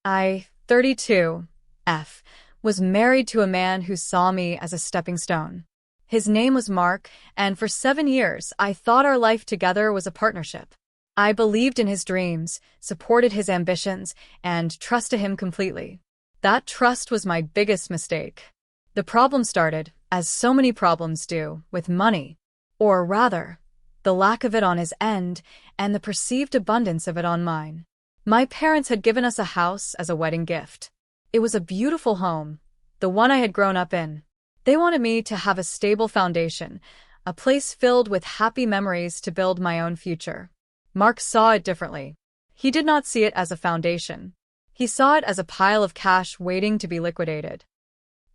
I, 32, F, was married to a man who saw me as a stepping stone. His name was Mark, and for 7 years I thought our life together was a partnership. I believed in his dreams, supported his ambitions, and trusted him completely. That trust was my biggest mistake. The problem started, as so many problems do, with money. Or rather, the lack of it on his end and the perceived abundance of it on mine. My parents had given us a house as a wedding gift. It was a beautiful home, the one I had grown up in. They wanted me to have a stable foundation, a place filled with happy memories to build my own future. Mark saw it differently. He did not see it as a foundation. He saw it as a pile of cash waiting to be liquidated.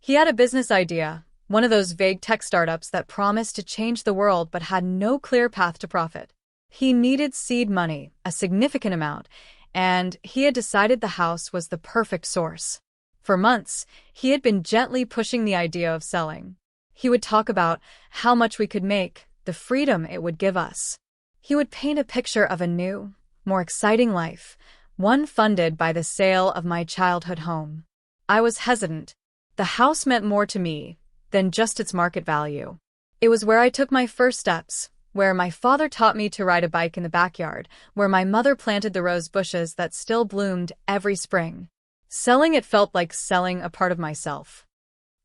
He had a business idea, one of those vague tech startups that promised to change the world but had no clear path to profit. He needed seed money, a significant amount, and he had decided the house was the perfect source. For months, he had been gently pushing the idea of selling. He would talk about how much we could make, the freedom it would give us. He would paint a picture of a new, more exciting life, one funded by the sale of my childhood home. I was hesitant. The house meant more to me than just its market value. It was where I took my first steps, where my father taught me to ride a bike in the backyard, where my mother planted the rose bushes that still bloomed every spring. Selling it felt like selling a part of myself.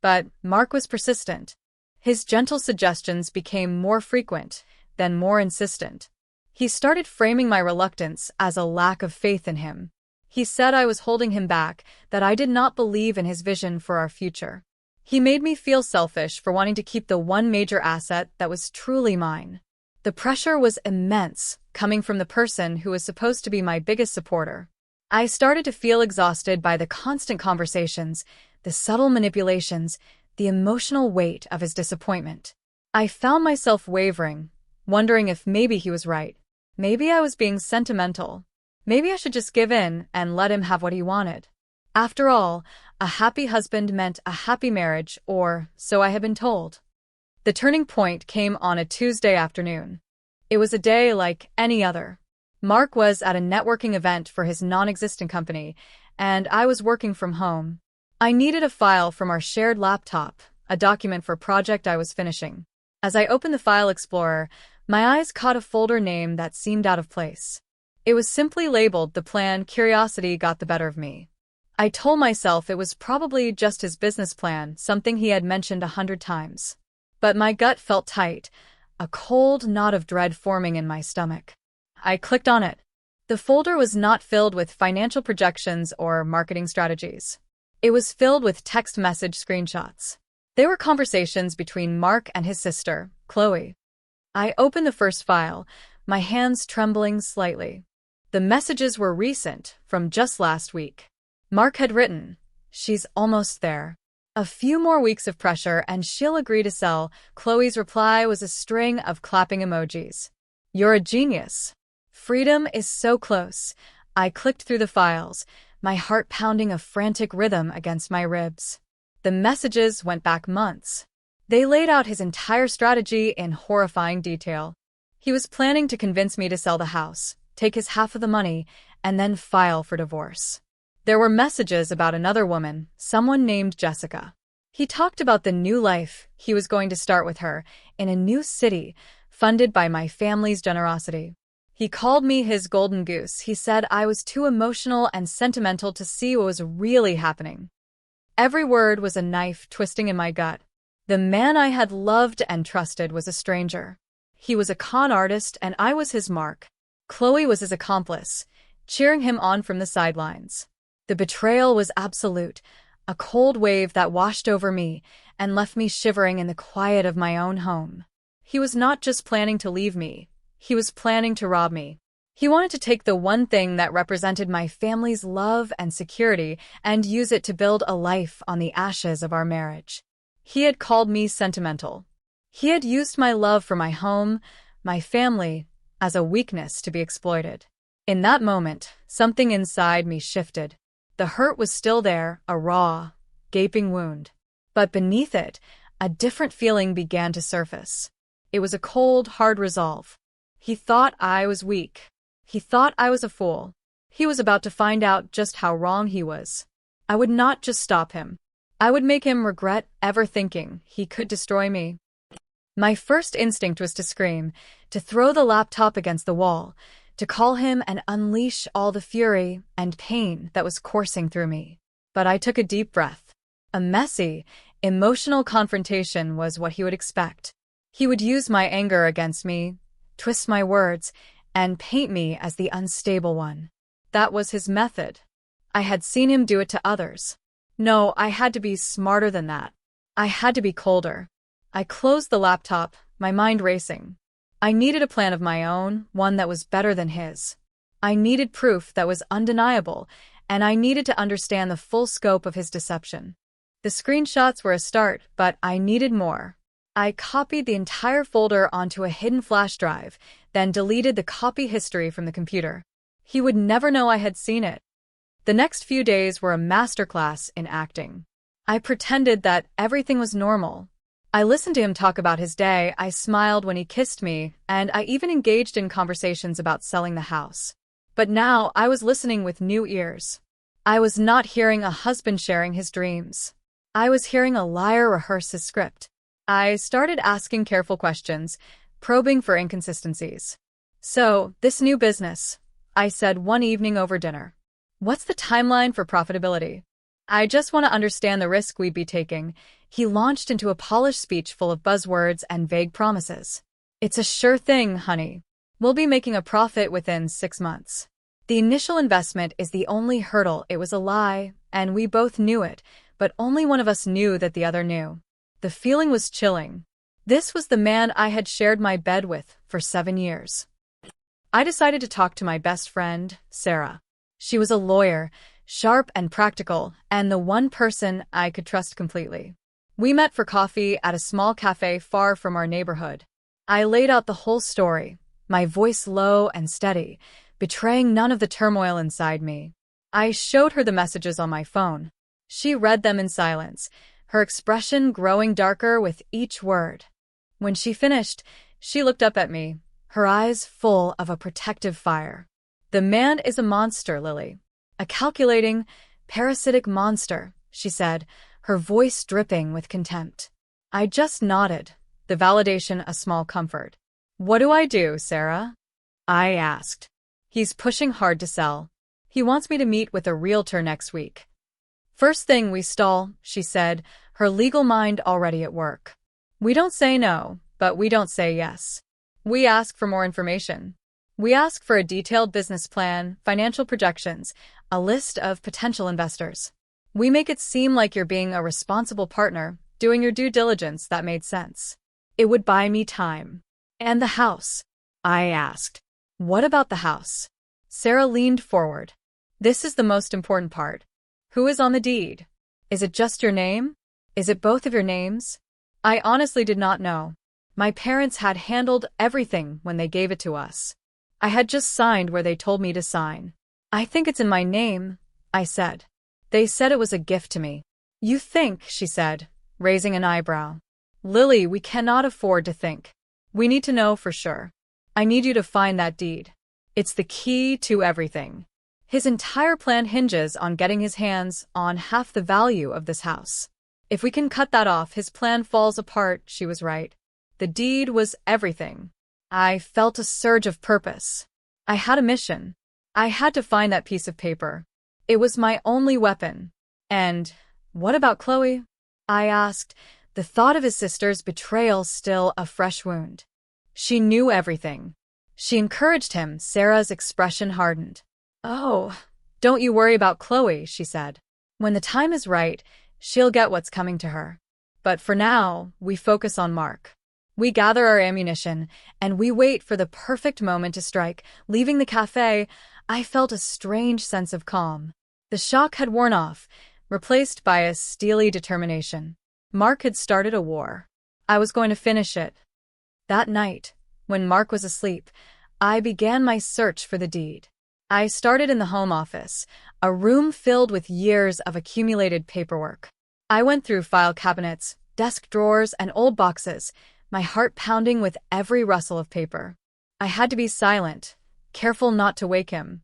But Mark was persistent. His gentle suggestions became more frequent, then more insistent. He started framing my reluctance as a lack of faith in him. He said I was holding him back, that I did not believe in his vision for our future. He made me feel selfish for wanting to keep the one major asset that was truly mine. The pressure was immense, coming from the person who was supposed to be my biggest supporter. I started to feel exhausted by the constant conversations, the subtle manipulations, the emotional weight of his disappointment. I found myself wavering, wondering if maybe he was right. Maybe I was being sentimental. Maybe I should just give in and let him have what he wanted. After all, a happy husband meant a happy marriage, or so I had been told. The turning point came on a Tuesday afternoon. It was a day like any other. Mark was at a networking event for his non-existent company, and I was working from home. I needed a file from our shared laptop, a document for a project I was finishing. As I opened the File Explorer, my eyes caught a folder name that seemed out of place. It was simply labeled The Plan. Curiosity got the better of me. I told myself it was probably just his business plan, something he had mentioned 100 times. But my gut felt tight, a cold knot of dread forming in my stomach. I clicked on it. The folder was not filled with financial projections or marketing strategies. It was filled with text message screenshots. They were conversations between Mark and his sister, Chloe. I opened the first file, my hands trembling slightly. The messages were recent, from just last week. Mark had written, "She's almost there. A few more weeks of pressure and she'll agree to sell." Chloe's reply was a string of clapping emojis. "You're a genius. Freedom is so close." I clicked through the files, my heart pounding a frantic rhythm against my ribs. The messages went back months. They laid out his entire strategy in horrifying detail. He was planning to convince me to sell the house, take his half of the money, and then file for divorce. There were messages about another woman, someone named Jessica. He talked about the new life he was going to start with her, in a new city, funded by my family's generosity. He called me his golden goose. He said I was too emotional and sentimental to see what was really happening. Every word was a knife twisting in my gut. The man I had loved and trusted was a stranger. He was a con artist and I was his mark. Chloe was his accomplice, cheering him on from the sidelines. The betrayal was absolute, a cold wave that washed over me and left me shivering in the quiet of my own home. He was not just planning to leave me, he was planning to rob me. He wanted to take the one thing that represented my family's love and security and use it to build a life on the ashes of our marriage. He had called me sentimental. He had used my love for my home, my family, as a weakness to be exploited. In that moment, something inside me shifted. The hurt was still there, a raw, gaping wound. But beneath it, a different feeling began to surface. It was a cold, hard resolve. He thought I was weak. He thought I was a fool. He was about to find out just how wrong he was. I would not just stop him. I would make him regret ever thinking he could destroy me. My first instinct was to scream, to throw the laptop against the wall, to call him and unleash all the fury and pain that was coursing through me. But I took a deep breath. A messy, emotional confrontation was what he would expect. He would use my anger against me, twist my words, and paint me as the unstable one. That was his method. I had seen him do it to others. No, I had to be smarter than that. I had to be colder. I closed the laptop, my mind racing. I needed a plan of my own, one that was better than his. I needed proof that was undeniable, and I needed to understand the full scope of his deception. The screenshots were a start, but I needed more. I copied the entire folder onto a hidden flash drive, then deleted the copy history from the computer. He would never know I had seen it. The next few days were a masterclass in acting. I pretended that everything was normal. I listened to him talk about his day, I smiled when he kissed me, and I even engaged in conversations about selling the house. But now I was listening with new ears. I was not hearing a husband sharing his dreams. I was hearing a liar rehearse his script. I started asking careful questions, probing for inconsistencies. "So, this new business," I said one evening over dinner. "What's the timeline for profitability?" "I just want to understand the risk we'd be taking." He launched into a polished speech full of buzzwords and vague promises. "It's a sure thing, honey. We'll be making a profit within 6 months. The initial investment is the only hurdle." It was a lie, and we both knew it, but only one of us knew that the other knew. The feeling was chilling. This was the man I had shared my bed with for 7 years. I decided to talk to my best friend, Sarah. She was a lawyer, sharp and practical, and the one person I could trust completely. We met for coffee at a small cafe far from our neighborhood. I laid out the whole story, my voice low and steady, betraying none of the turmoil inside me. I showed her the messages on my phone. She read them in silence, her expression growing darker with each word. When she finished, she looked up at me, her eyes full of a protective fire. "The man is a monster, Lily. A calculating, parasitic monster," she said, her voice dripping with contempt. I just nodded, the validation a small comfort. "What do I do, Sarah?" I asked. "He's pushing hard to sell. He wants me to meet with a realtor next week." "First thing we stall," she said, her legal mind already at work. "We don't say no, but we don't say yes. We ask for more information. We ask for a detailed business plan, financial projections, a list of potential investors. We make it seem like you're being a responsible partner, doing your due diligence." That made sense. It would buy me time. "And the house?" I asked. "What about the house?" Sarah leaned forward. "This is the most important part. Who is on the deed? Is it just your name? Is it both of your names?" I honestly did not know. My parents had handled everything when they gave it to us. I had just signed where they told me to sign. "I think it's in my name," I said. "They said it was a gift to me." "You think," she said, raising an eyebrow. "Lily, we cannot afford to think. We need to know for sure. I need you to find that deed. It's the key to everything. His entire plan hinges on getting his hands on half the value of this house. If we can cut that off, his plan falls apart." She was right. The deed was everything. I felt a surge of purpose. I had a mission. I had to find that piece of paper. It was my only weapon. "And what about Chloe?" I asked, the thought of his sister's betrayal still a fresh wound. "She knew everything. She encouraged him." Sarah's expression hardened. "Oh, don't you worry about Chloe," she said. "When the time is right, she'll get what's coming to her. But for now, we focus on Mark. We gather our ammunition, and we wait for the perfect moment to strike." Leaving the cafe, I felt a strange sense of calm. The shock had worn off, replaced by a steely determination. Mark had started a war. I was going to finish it. That night, when Mark was asleep, I began my search for the deed. I started in the home office, a room filled with years of accumulated paperwork. I went through file cabinets, desk drawers, and old boxes, my heart pounding with every rustle of paper. I had to be silent, careful not to wake him.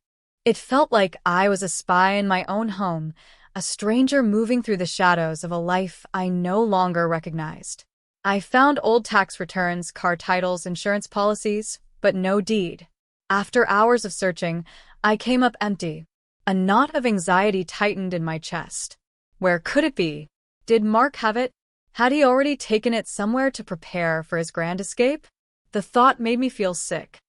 It felt like I was a spy in my own home, a stranger moving through the shadows of a life I no longer recognized. I found old tax returns, car titles, insurance policies, but no deed. After hours of searching, I came up empty. A knot of anxiety tightened in my chest. Where could it be? Did Mark have it? Had he already taken it somewhere to prepare for his grand escape? The thought made me feel sick.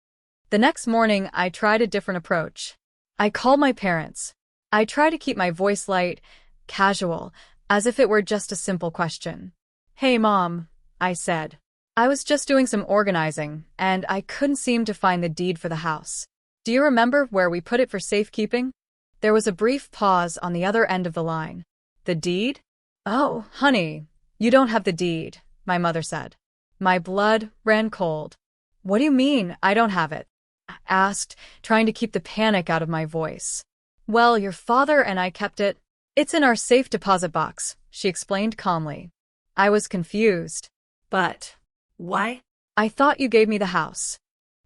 The next morning, I tried a different approach. I called my parents. I tried to keep my voice light, casual, as if it were just a simple question. "Hey, Mom," I said. I was just doing some organizing, and I couldn't seem to find the deed for the house. "Do you remember where we put it for safekeeping?" There was a brief pause on the other end of the line. "The deed?" "Oh, honey, you don't have the deed," my mother said. My blood ran cold. "What do you mean, I don't have it?" I asked, trying to keep the panic out of my voice. "Well, your father and I kept it. It's in our safe deposit box," she explained calmly. I was confused. "But why?" "I thought you gave me the house."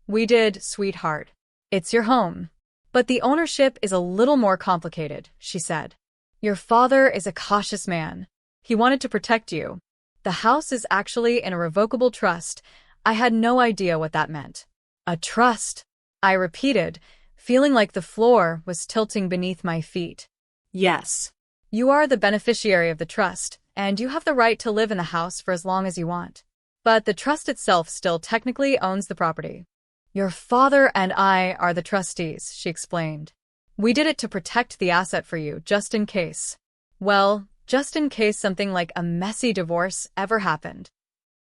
"We did, sweetheart. It's your home. But the ownership is a little more complicated," she said. "Your father is a cautious man. He wanted to protect you. The house is actually in a revocable trust." I had no idea what that meant. "A trust?" I repeated, feeling like the floor was tilting beneath my feet. "Yes. You are the beneficiary of the trust, and you have the right to live in the house for as long as you want. But the trust itself still technically owns the property." "Your father and I are the trustees," she explained. "We did it to protect the asset for you, just in case. Well, just in case something like a messy divorce ever happened."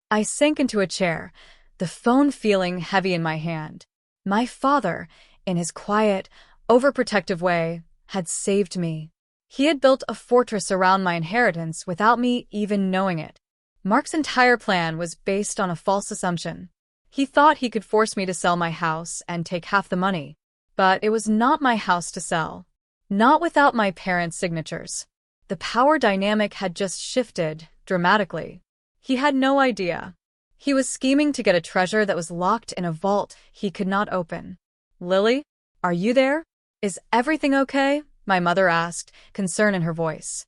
I sank into a chair, the phone feeling heavy in my hand. My father, in his quiet, overprotective way, had saved me. He had built a fortress around my inheritance without me even knowing it. Mark's entire plan was based on a false assumption. He thought he could force me to sell my house and take half the money. But it was not my house to sell. Not without my parents' signatures. The power dynamic had just shifted, dramatically. He had no idea. He was scheming to get a treasure that was locked in a vault he could not open. "Lily, are you there? Is everything okay?" my mother asked, concern in her voice.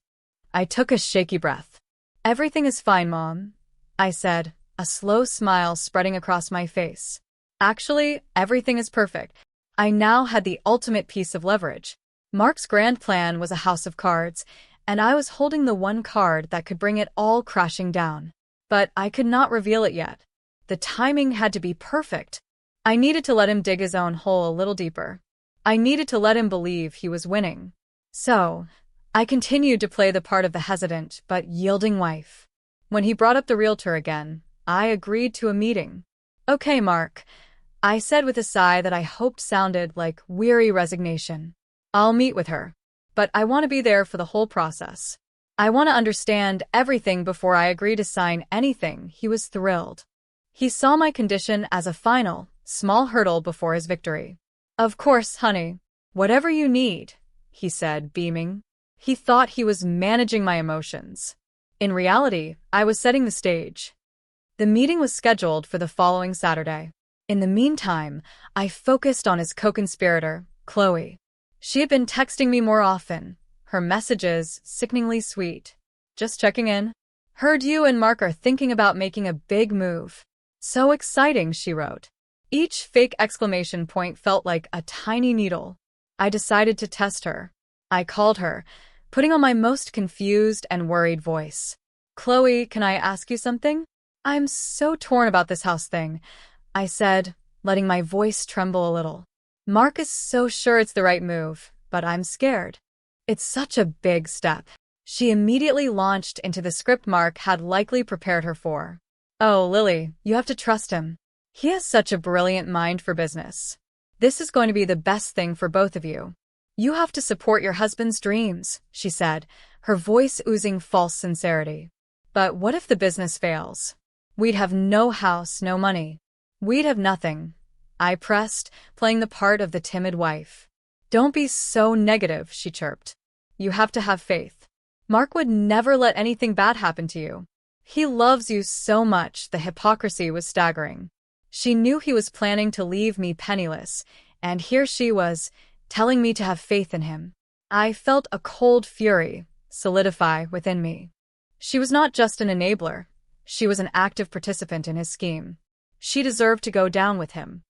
I took a shaky breath. "Everything is fine, Mom," I said, a slow smile spreading across my face. Actually, everything is perfect. I now had the ultimate piece of leverage. Mark's grand plan was a house of cards, and I was holding the one card that could bring it all crashing down. But I could not reveal it yet. The timing had to be perfect. I needed to let him dig his own hole a little deeper. I needed to let him believe he was winning. So, I continued to play the part of the hesitant but yielding wife. When he brought up the realtor again, I agreed to a meeting. "Okay, Mark," I said with a sigh that I hoped sounded like weary resignation. "I'll meet with her. But I want to be there for the whole process. I want to understand everything before I agree to sign anything." He was thrilled. He saw my condition as a final, small hurdle before his victory. "Of course, honey. Whatever you need," he said, beaming. He thought he was managing my emotions. In reality, I was setting the stage. The meeting was scheduled for the following Saturday. In the meantime, I focused on his co-conspirator, Chloe. She had been texting me more often, her messages sickeningly sweet. "Just checking in. Heard you and Mark are thinking about making a big move. So exciting," she wrote. Each fake exclamation point felt like a tiny needle. I decided to test her. I called her, putting on my most confused and worried voice. "Chloe, can I ask you something? I'm so torn about this house thing," I said, letting my voice tremble a little. "Mark is so sure it's the right move, but I'm scared. It's such a big step." She immediately launched into the script Mark had likely prepared her for. "Oh, Lily, you have to trust him. He has such a brilliant mind for business. This is going to be the best thing for both of you. You have to support your husband's dreams," she said, her voice oozing false sincerity. "But what if the business fails? We'd have no house, no money. We'd have nothing," I pressed, playing the part of the timid wife. "Don't be so negative," she chirped. "You have to have faith. Mark would never let anything bad happen to you. He loves you so much." The hypocrisy was staggering. She knew he was planning to leave me penniless, and here she was, telling me to have faith in him. I felt a cold fury solidify within me. She was not just an enabler. She was an active participant in his scheme. She deserved to go down with him.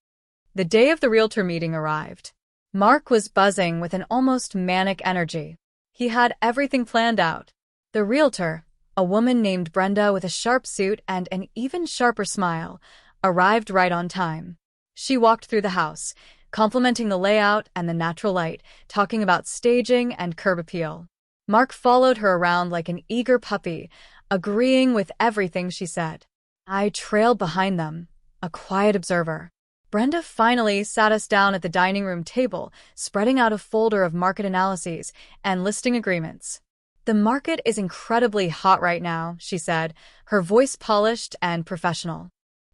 The day of the realtor meeting arrived. Mark was buzzing with an almost manic energy. He had everything planned out. The realtor, a woman named Brenda with a sharp suit and an even sharper smile, arrived right on time. She walked through the house, complimenting the layout and the natural light, talking about staging and curb appeal. Mark followed her around like an eager puppy, agreeing with everything she said. I trailed behind them, a quiet observer. Brenda finally sat us down at the dining room table, spreading out a folder of market analyses and listing agreements. The market is incredibly hot right now, she said, her voice polished and professional.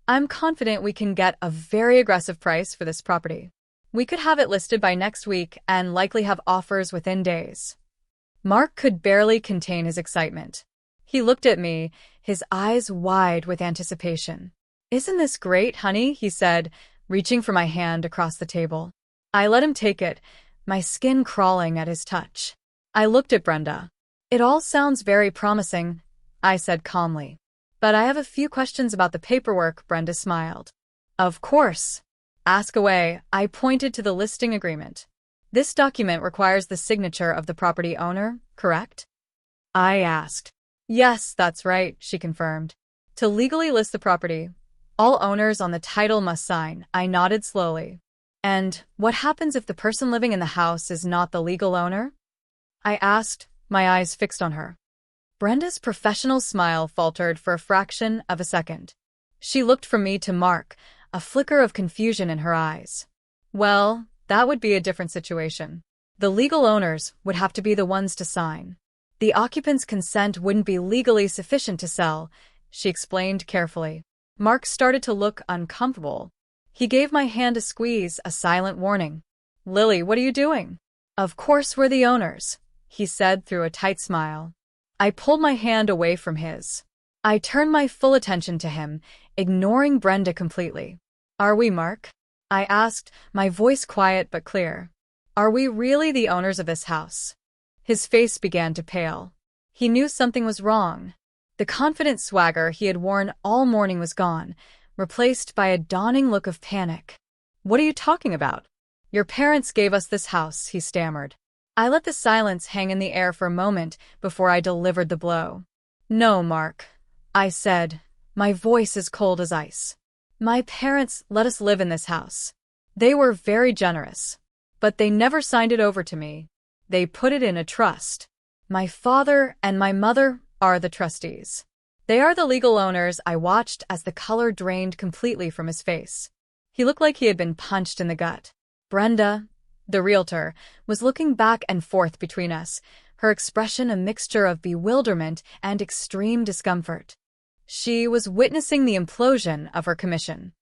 I'm confident we can get a very aggressive price for this property. We could have it listed by next week and likely have offers within days. Mark could barely contain his excitement. He looked at me, his eyes wide with anticipation. Isn't this great, honey? He said, reaching for my hand across the table. I let him take it, my skin crawling at his touch. I looked at Brenda. It all sounds very promising, I said calmly. But I have a few questions about the paperwork, Brenda smiled. Of course. Ask away, I pointed to the listing agreement. This document requires the signature of the property owner, correct? I asked. Yes, that's right, she confirmed. To legally list the property, all owners on the title must sign. I nodded slowly. And what happens if the person living in the house is not the legal owner? I asked, my eyes fixed on her. Brenda's professional smile faltered for a fraction of a second. She looked from me to Mark, a flicker of confusion in her eyes. Well, that would be a different situation. The legal owners would have to be the ones to sign. The occupant's consent wouldn't be legally sufficient to sell, she explained carefully. Mark started to look uncomfortable. He gave my hand a squeeze, a silent warning. Lily, what are you doing? Of course we're the owners, he said through a tight smile. I pulled my hand away from his. I turned my full attention to him, ignoring Brenda completely. Are we, Mark? I asked, my voice quiet but clear. Are we really the owners of this house? His face began to pale. He knew something was wrong. The confident swagger he had worn all morning was gone, replaced by a dawning look of panic. What are you talking about? Your parents gave us this house, he stammered. I let the silence hang in the air for a moment before I delivered the blow. No, Mark, I said, my voice as cold as ice. My parents let us live in this house. They were very generous, but they never signed it over to me. They put it in a trust. My father and my mother are the trustees. They are the legal owners. I watched as the color drained completely from his face. He looked like he had been punched in the gut. Brenda, the realtor, was looking back and forth between us, her expression a mixture of bewilderment and extreme discomfort. She was witnessing the implosion of her commission.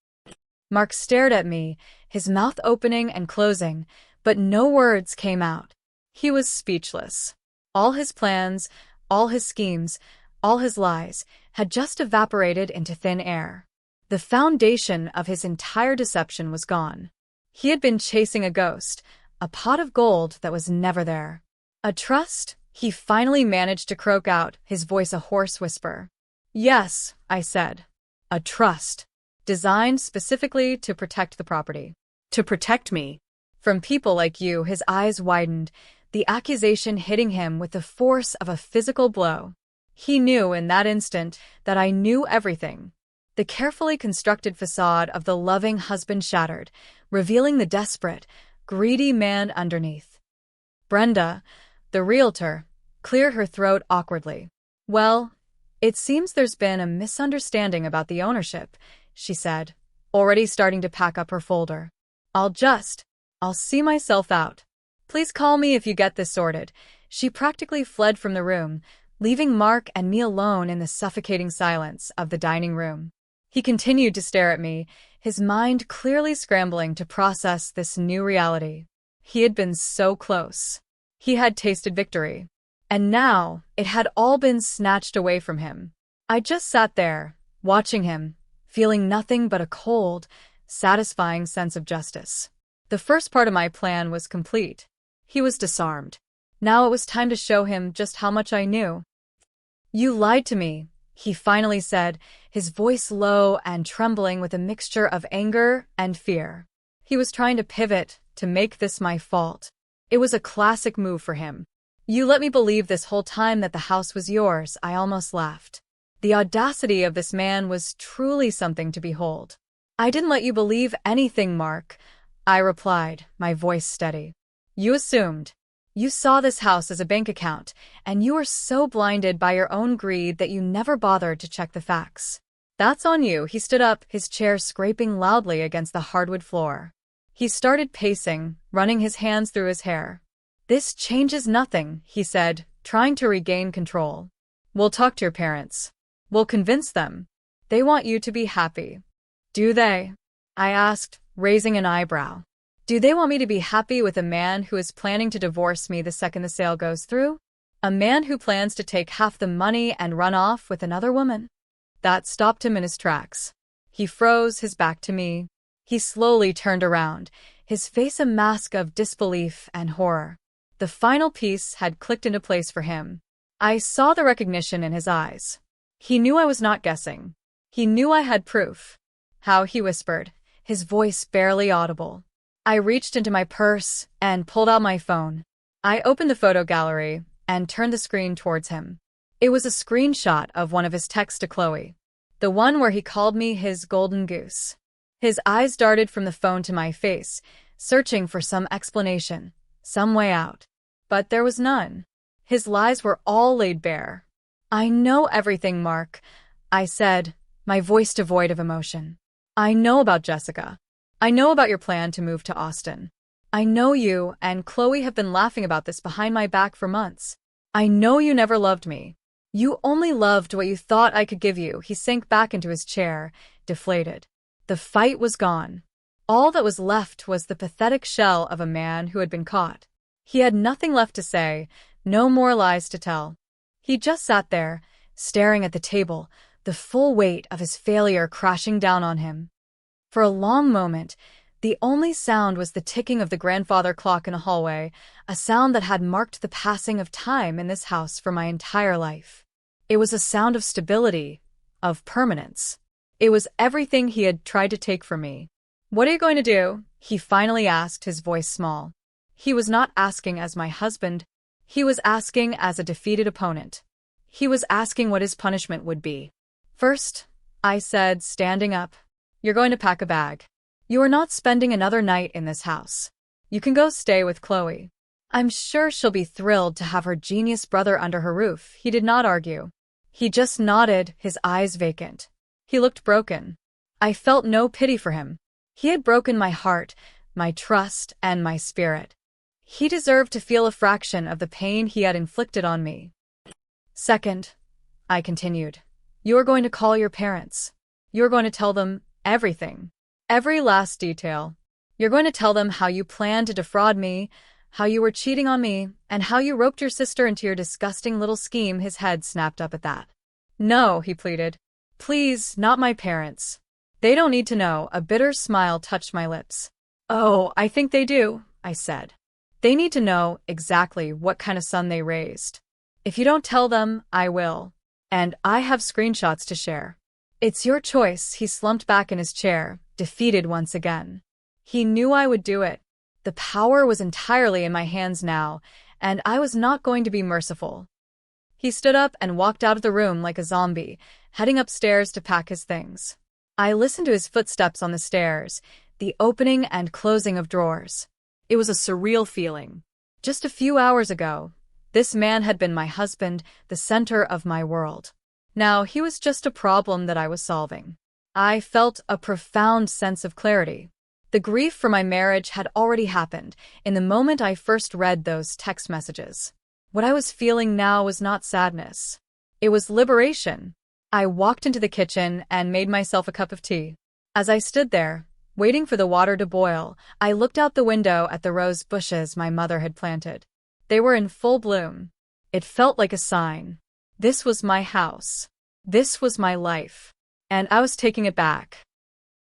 Mark stared at me, his mouth opening and closing, but no words came out. He was speechless. All his plans, all his schemes, all his lies, had just evaporated into thin air. The foundation of his entire deception was gone. He had been chasing a ghost, a pot of gold that was never there. A trust? He finally managed to croak out, his voice a hoarse whisper. Yes, I said. A trust. Designed specifically to protect the property. To protect me. From people like you, his eyes widened, the accusation hitting him with the force of a physical blow. He knew in that instant that I knew everything. The carefully constructed facade of the loving husband shattered, revealing the desperate, greedy man underneath. Brenda, the realtor, cleared her throat awkwardly. Well, it seems there's been a misunderstanding about the ownership, she said, already starting to pack up her folder. I'll see myself out. Please call me if you get this sorted. She practically fled from the room, leaving Mark and me alone in the suffocating silence of the dining room. He continued to stare at me, his mind clearly scrambling to process this new reality. He had been so close. He had tasted victory. And now, it had all been snatched away from him. I just sat there, watching him, feeling nothing but a cold, satisfying sense of justice. The first part of my plan was complete. He was disarmed. Now it was time to show him just how much I knew. "You lied to me," he finally said, his voice low and trembling with a mixture of anger and fear. He was trying to pivot, to make this my fault. It was a classic move for him. "You let me believe this whole time that the house was yours," I almost laughed. The audacity of this man was truly something to behold. "I didn't let you believe anything, Mark," I replied, my voice steady. "You assumed. You saw this house as a bank account, and you were so blinded by your own greed that you never bothered to check the facts. That's on you." He stood up, his chair scraping loudly against the hardwood floor. He started pacing, running his hands through his hair. "This changes nothing," he said, trying to regain control. "We'll talk to your parents. We'll convince them. They want you to be happy." "Do they?" I asked, raising an eyebrow. "Do they want me to be happy with a man who is planning to divorce me the second the sale goes through? A man who plans to take half the money and run off with another woman?" That stopped him in his tracks. He froze, his back to me. He slowly turned around, his face a mask of disbelief and horror. The final piece had clicked into place for him. I saw the recognition in his eyes. He knew I was not guessing. He knew I had proof. "How?" he whispered, his voice barely audible. I reached into my purse and pulled out my phone. I opened the photo gallery and turned the screen towards him. It was a screenshot of one of his texts to Chloe, the one where he called me his golden goose. His eyes darted from the phone to my face, searching for some explanation, some way out. But there was none. His lies were all laid bare. "I know everything, Mark," I said, my voice devoid of emotion. "I know about Jessica. I know about your plan to move to Austin. I know you and Chloe have been laughing about this behind my back for months. I know you never loved me. You only loved what you thought I could give you." He sank back into his chair, deflated. The fight was gone. All that was left was the pathetic shell of a man who had been caught. He had nothing left to say, no more lies to tell. He just sat there, staring at the table, the full weight of his failure crashing down on him. For a long moment, the only sound was the ticking of the grandfather clock in a hallway, a sound that had marked the passing of time in this house for my entire life. It was a sound of stability, of permanence. It was everything he had tried to take from me. "What are you going to do?" he finally asked, his voice small. He was not asking as my husband. He was asking as a defeated opponent. He was asking what his punishment would be. "First," I said, standing up, "you're going to pack a bag. You are not spending another night in this house. You can go stay with Chloe. I'm sure she'll be thrilled to have her genius brother under her roof." He did not argue. He just nodded, his eyes vacant. He looked broken. I felt no pity for him. He had broken my heart, my trust, and my spirit. He deserved to feel a fraction of the pain he had inflicted on me. "Second," I continued, "you are going to call your parents. You are going to tell them everything. Every last detail. You're going to tell them how you planned to defraud me, how you were cheating on me, and how you roped your sister into your disgusting little scheme." His head snapped up at that. "No," he pleaded. "Please, not my parents. They don't need to know." A bitter smile touched my lips. "Oh, I think they do," I said. "They need to know exactly what kind of son they raised. If you don't tell them, I will. And I have screenshots to share." "It's your choice." He slumped back in his chair, defeated once again. He knew I would do it. The power was entirely in my hands now, and I was not going to be merciful. He stood up and walked out of the room like a zombie, heading upstairs to pack his things. I listened to his footsteps on the stairs, the opening and closing of drawers. It was a surreal feeling. Just a few hours ago, this man had been my husband, the center of my world. Now he was just a problem that I was solving. I felt a profound sense of clarity. The grief for my marriage had already happened in the moment I first read those text messages. What I was feeling now was not sadness. It was liberation. I walked into the kitchen and made myself a cup of tea. As I stood there, waiting for the water to boil, I looked out the window at the rose bushes my mother had planted. They were in full bloom. It felt like a sign. This was my house. This was my life. And I was taking it back.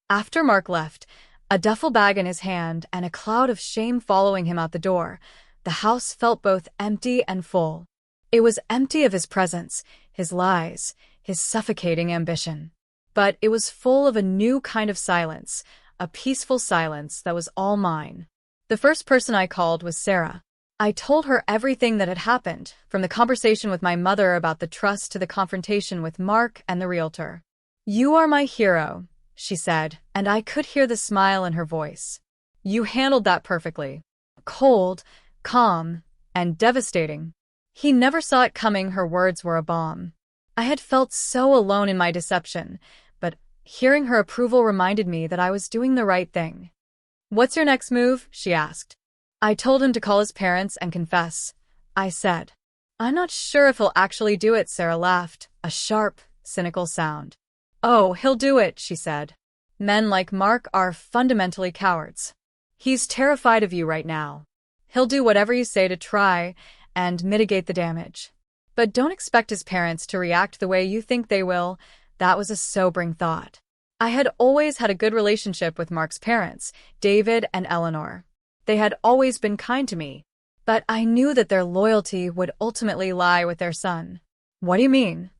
After Mark left, A duffel bag in his hand and a cloud of shame following him out the door. The house felt both empty and full. It was empty of his presence, his lies, his suffocating ambition. But it was full of a new kind of silence, a peaceful silence that was all mine. The first person I called was Sarah. I told her everything that had happened, from the conversation with my mother about the trust to the confrontation with Mark and the realtor. "You are my hero," she said, and I could hear the smile in her voice. "You handled that perfectly. Cold, calm, and devastating." He never saw it coming. Her words were a bomb. I had felt so alone in my deception, but hearing her approval reminded me that I was doing the right thing. "What's your next move?" she asked. I told him to call his parents and confess. I said, "I'm not sure if he'll actually do it." Sarah laughed, a sharp, cynical sound. "Oh, he'll do it," she said. "Men like Mark are fundamentally cowards. He's terrified of you right now. He'll do whatever you say to try and mitigate the damage. But don't expect his parents to react the way you think they will." That was a sobering thought. I had always had a good relationship with Mark's parents, David and Eleanor. They had always been kind to me, but I knew that their loyalty would ultimately lie with their son. "What do you mean?"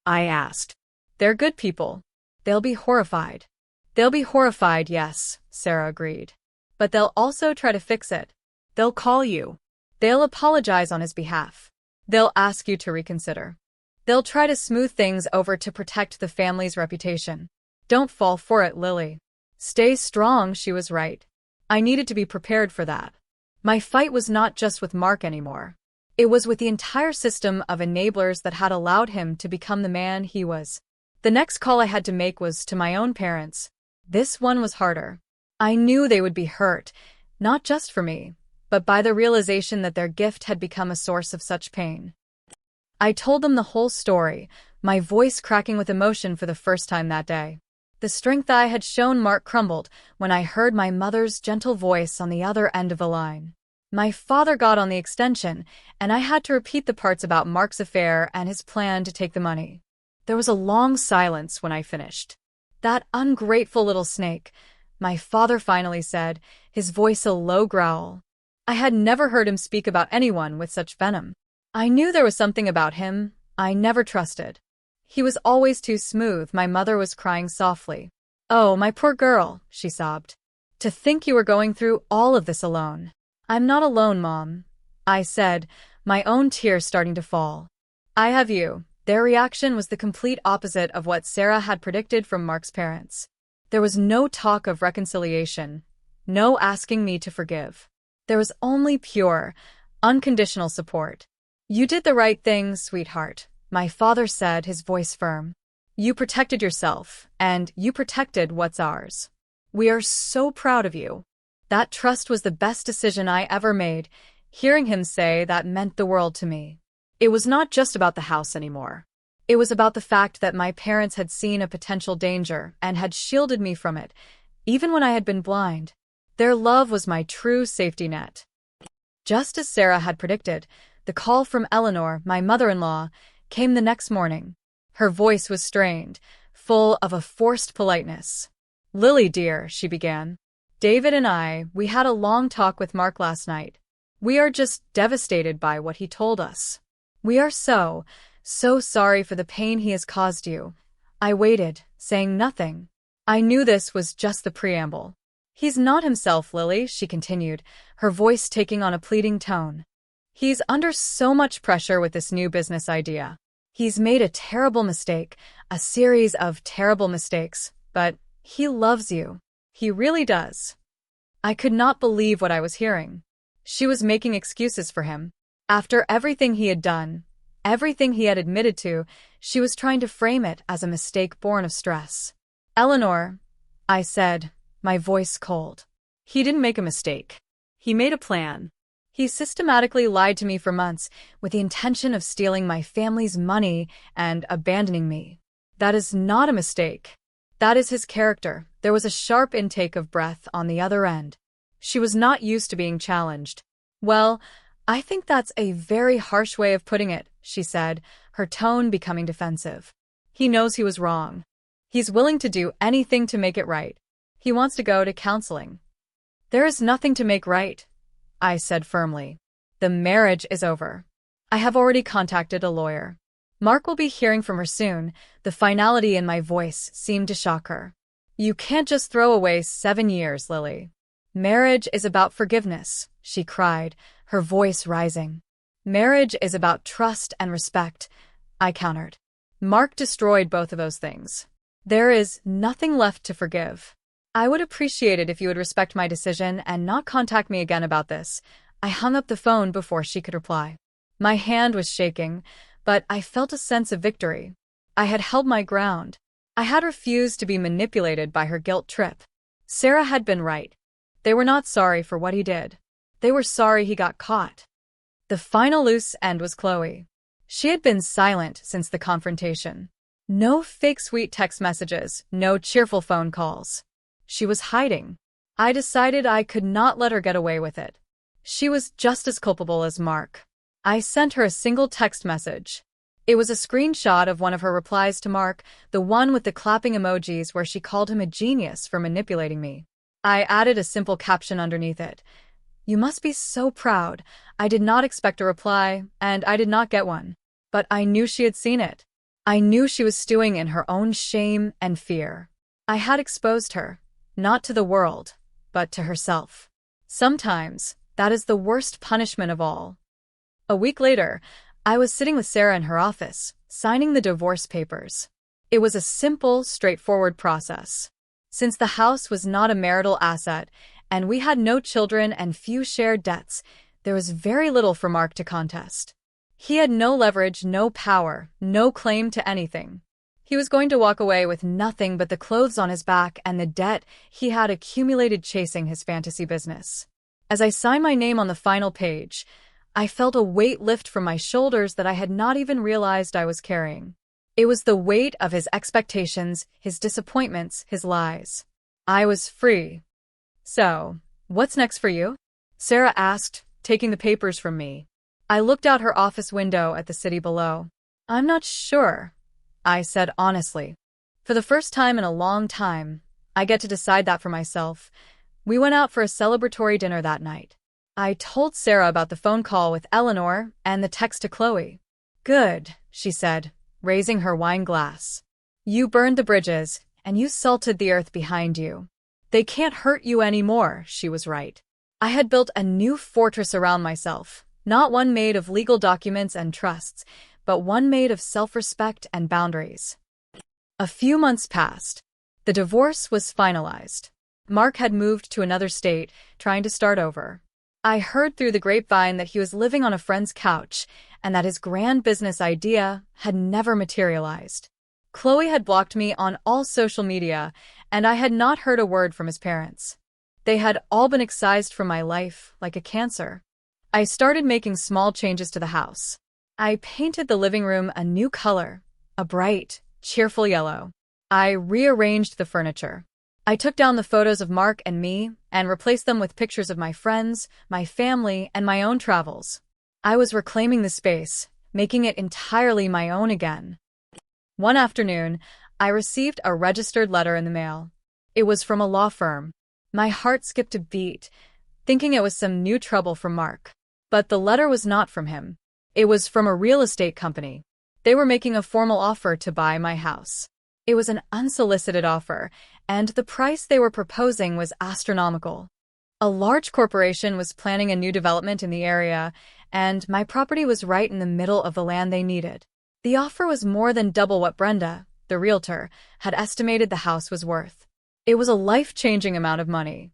I asked. "They're good people. They'll be horrified." "They'll be horrified, yes," Sarah agreed. "But they'll also try to fix it. They'll call you. They'll apologize on his behalf. They'll ask you to reconsider. They'll try to smooth things over to protect the family's reputation. Don't fall for it, Lily. Stay strong." She was right. I needed to be prepared for that. My fight was not just with Mark anymore. It was with the entire system of enablers that had allowed him to become the man he was. The next call I had to make was to my own parents. This one was harder. I knew they would be hurt, not just for me, but by the realization that their gift had become a source of such pain. I told them the whole story, my voice cracking with emotion for the first time that day. The strength I had shown Mark crumbled when I heard my mother's gentle voice on the other end of the line. My father got on the extension, and I had to repeat the parts about Mark's affair and his plan to take the money. There was a long silence when I finished. "That ungrateful little snake," my father finally said, his voice a low growl. I had never heard him speak about anyone with such venom. I knew there was something about him I never trusted. He was always too smooth. My mother was crying softly. "Oh, my poor girl," she sobbed. "To think you were going through all of this alone." "I'm not alone, Mom," I said, my own tears starting to fall. "I have you." Their reaction was the complete opposite of what Sarah had predicted from Mark's parents. There was no talk of reconciliation, no asking me to forgive. There was only pure, unconditional support. "You did the right thing, sweetheart," my father said, his voice firm. "You protected yourself, and you protected what's ours. We are so proud of you." That trust was the best decision I ever made. Hearing him say that meant the world to me. It was not just about the house anymore. It was about the fact that my parents had seen a potential danger and had shielded me from it, even when I had been blind. Their love was my true safety net. Just as Sarah had predicted, the call from Eleanor, my mother-in-law, came the next morning. Her voice was strained, full of a forced politeness. "Lily, dear," she began. "David and we had a long talk with Mark last night. We are just devastated by what he told us. We are so sorry for the pain he has caused you." I waited, saying nothing. I knew this was just the preamble. "He's not himself, Lily," she continued, her voice taking on a pleading tone. "He's under so much pressure with this new business idea. He's made a terrible mistake, a series of terrible mistakes, but he loves you. He really does." I could not believe what I was hearing. She was making excuses for him. After everything he had done, everything he had admitted to, she was trying to frame it as a mistake born of stress. "Eleanor," I said, my voice cold. "He didn't make a mistake. He made a plan. He systematically lied to me for months with the intention of stealing my family's money and abandoning me. That is not a mistake. That is his character." There was a sharp intake of breath on the other end. She was not used to being challenged. "Well, I think that's a very harsh way of putting it," she said, her tone becoming defensive. "He knows he was wrong. He's willing to do anything to make it right. He wants to go to counseling. There is nothing to make right, I said firmly. The marriage is over. I have already contacted a lawyer. Mark will be hearing from her soon. The finality in my voice seemed to shock her. You can't just throw away 7 years, Lily. Marriage is about forgiveness, she cried, her voice rising. Marriage is about trust and respect, I countered. Mark destroyed both of those things. There is nothing left to forgive. I would appreciate it if you would respect my decision and not contact me again about this. I hung up the phone before she could reply. My hand was shaking, but I felt a sense of victory. I had held my ground. I had refused to be manipulated by her guilt trip. Sarah had been right. They were not sorry for what he did. They were sorry he got caught. The final loose end was Chloe. She had been silent since the confrontation. No fake sweet text messages, no cheerful phone calls. She was hiding. I decided I could not let her get away with it. She was just as culpable as Mark. I sent her a single text message. It was a screenshot of one of her replies to Mark, the one with the clapping emojis where she called him a genius for manipulating me. I added a simple caption underneath it. You must be so proud. I did not expect a reply, and I did not get one. But I knew she had seen it. I knew she was stewing in her own shame and fear. I had exposed her, not to the world, but to herself. Sometimes, that is the worst punishment of all. A week later, I was sitting with Sarah in her office, signing the divorce papers. It was a simple, straightforward process. Since the house was not a marital asset, and we had no children and few shared debts, there was very little for Mark to contest. He had no leverage, no power, no claim to anything. He was going to walk away with nothing but the clothes on his back and the debt he had accumulated chasing his fantasy business. As I signed my name on the final page, I felt a weight lift from my shoulders that I had not even realized I was carrying. It was the weight of his expectations, his disappointments, his lies. I was free. So, what's next for you? Sarah asked, taking the papers from me. I looked out her office window at the city below. I'm not sure, I said honestly. For the first time in a long time, I get to decide that for myself. We went out for a celebratory dinner that night. I told Sarah about the phone call with Eleanor and the text to Chloe. Good, she said, raising her wine glass. You burned the bridges, and you salted the earth behind you. They can't hurt you anymore, she was right. I had built a new fortress around myself, not one made of legal documents and trusts, but one made of self-respect and boundaries. A few months passed. The divorce was finalized. Mark had moved to another state, trying to start over. I heard through the grapevine that he was living on a friend's couch and that his grand business idea had never materialized. Chloe had blocked me on all social media, and I had not heard a word from his parents. They had all been excised from my life like a cancer. I started making small changes to the house. I painted the living room a new color, a bright, cheerful yellow. I rearranged the furniture. I took down the photos of Mark and me and replaced them with pictures of my friends, my family, and my own travels. I was reclaiming the space, making it entirely my own again. One afternoon, I received a registered letter in the mail. It was from a law firm. My heart skipped a beat, thinking it was some new trouble from Mark. But the letter was not from him. It was from a real estate company. They were making a formal offer to buy my house. It was an unsolicited offer, and the price they were proposing was astronomical. A large corporation was planning a new development in the area, and my property was right in the middle of the land they needed. The offer was more than double what Brenda, the realtor, had estimated the house was worth. It was a life-changing amount of money.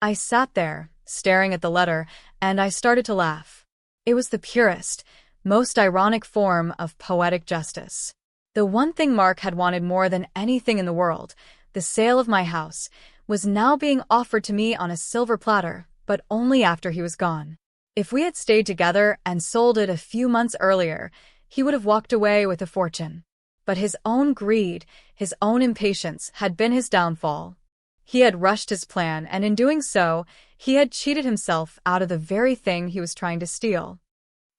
I sat there, staring at the letter, and I started to laugh. It was the purest, most ironic form of poetic justice. The one thing Mark had wanted more than anything in the world, the sale of my house, was now being offered to me on a silver platter, but only after he was gone. If we had stayed together and sold it a few months earlier, he would have walked away with a fortune. But his own greed, his own impatience had been his downfall. He had rushed his plan, and in doing so, he had cheated himself out of the very thing he was trying to steal.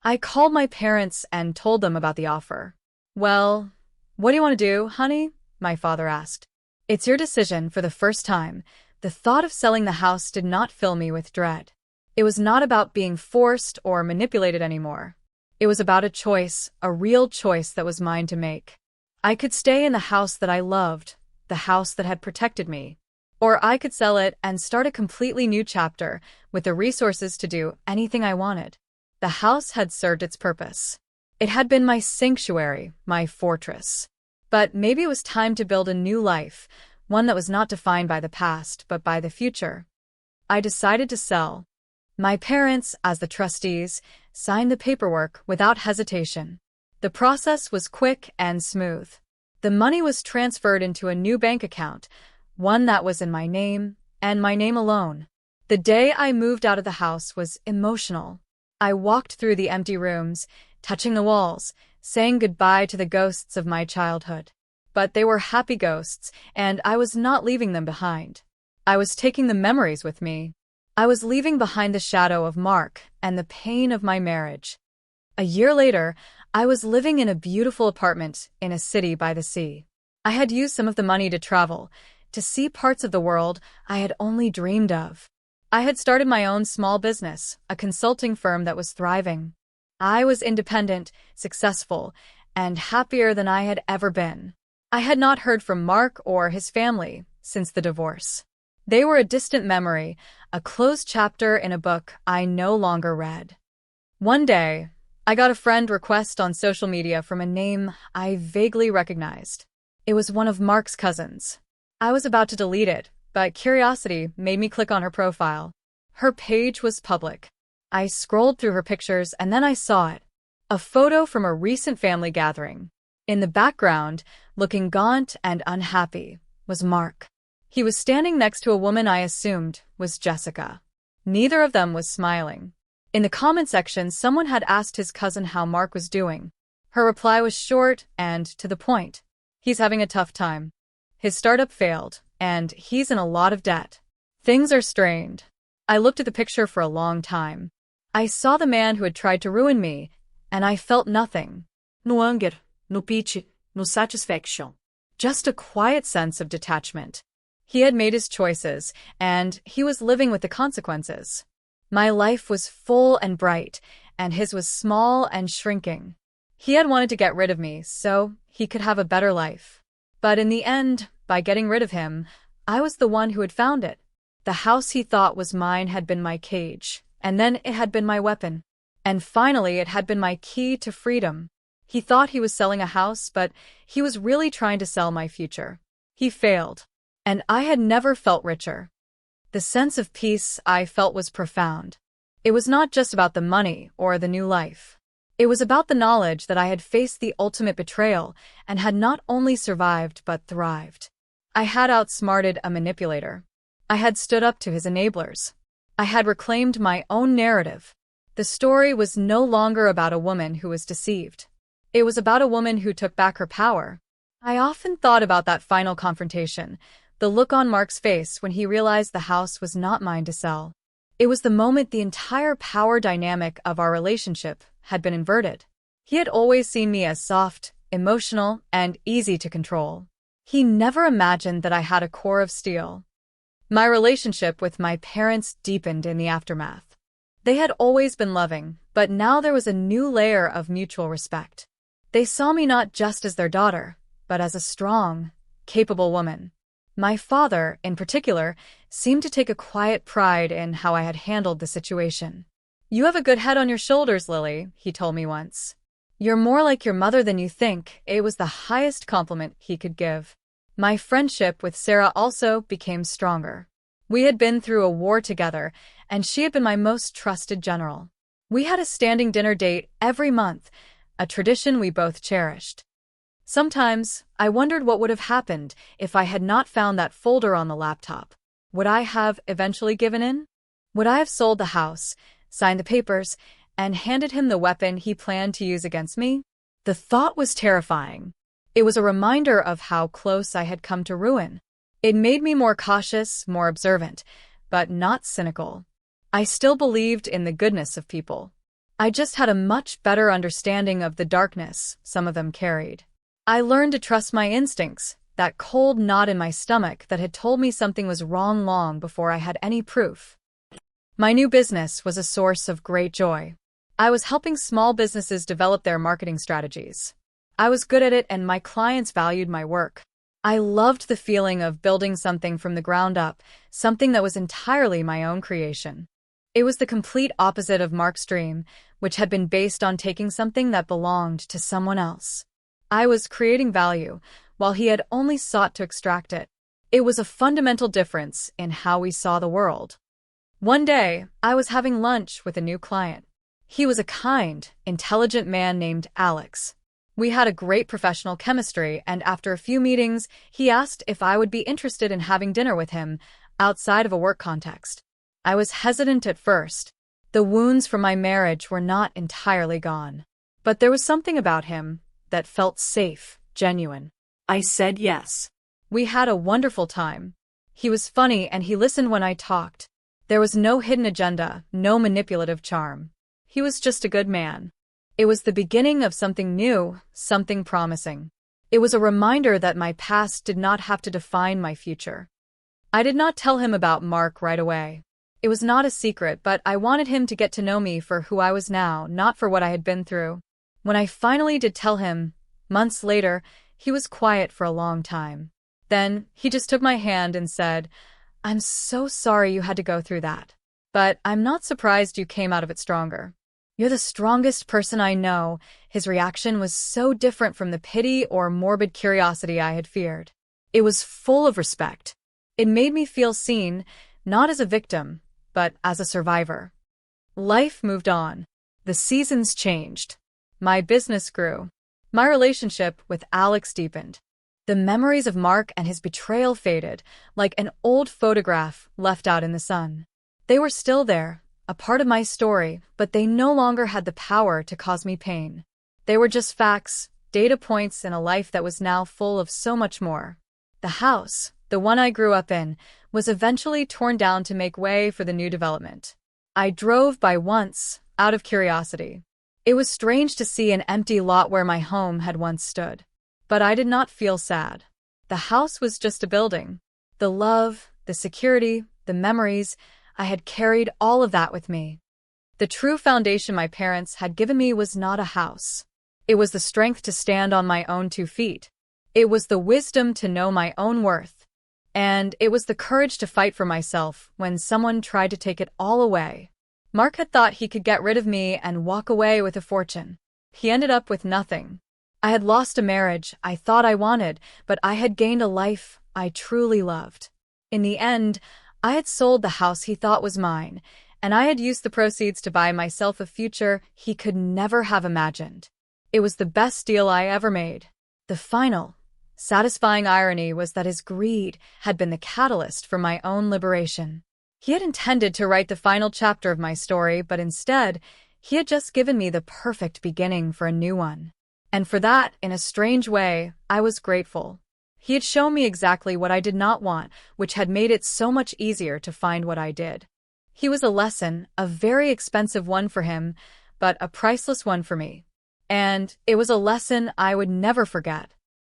I called my parents and told them about the offer. Well, what do you want to do, honey? My father asked. It's your decision for the first time, The thought of selling the house did not fill me with dread. It was not about being forced or manipulated anymore. It was about a choice, a real choice that was mine to make. I could stay in the house that I loved, the house that had protected me. Or I could sell it and start a completely new chapter with the resources to do anything I wanted. The house had served its purpose. It had been my sanctuary, my fortress. But maybe it was time to build a new life, one that was not defined by the past, but by the future. I decided to sell. My parents, as the trustees, signed the paperwork without hesitation. The process was quick and smooth. The money was transferred into a new bank account, one that was in my name, and my name alone. The day I moved out of the house was emotional. I walked through the empty rooms, touching the walls, saying goodbye to the ghosts of my childhood. But they were happy ghosts, and I was not leaving them behind. I was taking the memories with me. I was leaving behind the shadow of Mark and the pain of my marriage. A year later, I was living in a beautiful apartment in a city by the sea. I had used some of the money to travel, to see parts of the world I had only dreamed of. I had started my own small business, a consulting firm that was thriving. I was independent, successful, and happier than I had ever been. I had not heard from Mark or his family since the divorce. They were a distant memory, a closed chapter in a book I no longer read. One day, I got a friend request on social media from a name I vaguely recognized. It was one of Mark's cousins. I was about to delete it, but curiosity made me click on her profile. Her page was public. I scrolled through her pictures and then I saw it. A photo from a recent family gathering. In the background, looking gaunt and unhappy, was Mark. He was standing next to a woman I assumed was Jessica. Neither of them was smiling. In the comment section, someone had asked his cousin how Mark was doing. Her reply was short and to the point. He's having a tough time. His startup failed, and he's in a lot of debt. Things are strained. I looked at the picture for a long time. I saw the man who had tried to ruin me, and I felt nothing. No anger, no pity, no satisfaction. Just a quiet sense of detachment. He had made his choices, and he was living with the consequences. My life was full and bright, and his was small and shrinking. He had wanted to get rid of me so he could have a better life. But in the end, by getting rid of him, I was the one who had found it. The house he thought was mine had been my cage, and then it had been my weapon. And finally, it had been my key to freedom. He thought he was selling a house, but he was really trying to sell my future. He failed, and I had never felt richer. The sense of peace I felt was profound. It was not just about the money or the new life. It was about the knowledge that I had faced the ultimate betrayal and had not only survived but thrived. I had outsmarted a manipulator. I had stood up to his enablers. I had reclaimed my own narrative. The story was no longer about a woman who was deceived. It was about a woman who took back her power. I often thought about that final confrontation, the look on Mark's face when he realized the house was not mine to sell. It was the moment the entire power dynamic of our relationship had been inverted. He had always seen me as soft, emotional, and easy to control. He never imagined that I had a core of steel. My relationship with my parents deepened in the aftermath. They had always been loving, but now there was a new layer of mutual respect. They saw me not just as their daughter, but as a strong, capable woman. My father, in particular, seemed to take a quiet pride in how I had handled the situation. "You have a good head on your shoulders, Lily," he told me once. "You're more like your mother than you think." It was the highest compliment he could give. My friendship with Sarah also became stronger. We had been through a war together, and she had been my most trusted general. We had a standing dinner date every month, a tradition we both cherished. Sometimes, I wondered what would have happened if I had not found that folder on the laptop. Would I have eventually given in? Would I have sold the house, signed the papers, and handed him the weapon he planned to use against me? The thought was terrifying. It was a reminder of how close I had come to ruin. It made me more cautious, more observant, but not cynical. I still believed in the goodness of people. I just had a much better understanding of the darkness some of them carried. I learned to trust my instincts, that cold knot in my stomach that had told me something was wrong long before I had any proof. My new business was a source of great joy. I was helping small businesses develop their marketing strategies. I was good at it and my clients valued my work. I loved the feeling of building something from the ground up, something that was entirely my own creation. It was the complete opposite of Mark's dream, which had been based on taking something that belonged to someone else. I was creating value, while he had only sought to extract it. It was a fundamental difference in how we saw the world. One day, I was having lunch with a new client. He was a kind, intelligent man named Alex. We had a great professional chemistry, and after a few meetings, he asked if I would be interested in having dinner with him outside of a work context. I was hesitant at first. The wounds from my marriage were not entirely gone. But there was something about him that felt safe, genuine. I said yes. We had a wonderful time. He was funny and he listened when I talked. There was no hidden agenda, no manipulative charm. He was just a good man. It was the beginning of something new, something promising. It was a reminder that my past did not have to define my future. I did not tell him about Mark right away. It was not a secret, but I wanted him to get to know me for who I was now, not for what I had been through. When I finally did tell him, months later, he was quiet for a long time. Then, he just took my hand and said, "I'm so sorry you had to go through that. But I'm not surprised you came out of it stronger. You're the strongest person I know." His reaction was so different from the pity or morbid curiosity I had feared. It was full of respect. It made me feel seen, not as a victim, but as a survivor. Life moved on. The seasons changed. My business grew. My relationship with Alex deepened. The memories of Mark and his betrayal faded, like an old photograph left out in the sun. They were still there, a part of my story, but they no longer had the power to cause me pain. They were just facts, data points in a life that was now full of so much more. The house, the one I grew up in, was eventually torn down to make way for the new development. I drove by once, out of curiosity. It was strange to see an empty lot where my home had once stood. But I did not feel sad. The house was just a building. The love, the security, the memories, I had carried all of that with me. The true foundation my parents had given me was not a house. It was the strength to stand on my own 2 feet. It was the wisdom to know my own worth. And it was the courage to fight for myself when someone tried to take it all away. Mark had thought he could get rid of me and walk away with a fortune. He ended up with nothing. I had lost a marriage I thought I wanted, but I had gained a life I truly loved. In the end, I had sold the house he thought was mine, and I had used the proceeds to buy myself a future he could never have imagined. It was the best deal I ever made. The final, satisfying irony was that his greed had been the catalyst for my own liberation. He had intended to write the final chapter of my story, but instead, he had just given me the perfect beginning for a new one. And for that, in a strange way, I was grateful. He had shown me exactly what I did not want, which had made it so much easier to find what I did. He was a lesson, a very expensive one for him, but a priceless one for me. And it was a lesson I would never forget.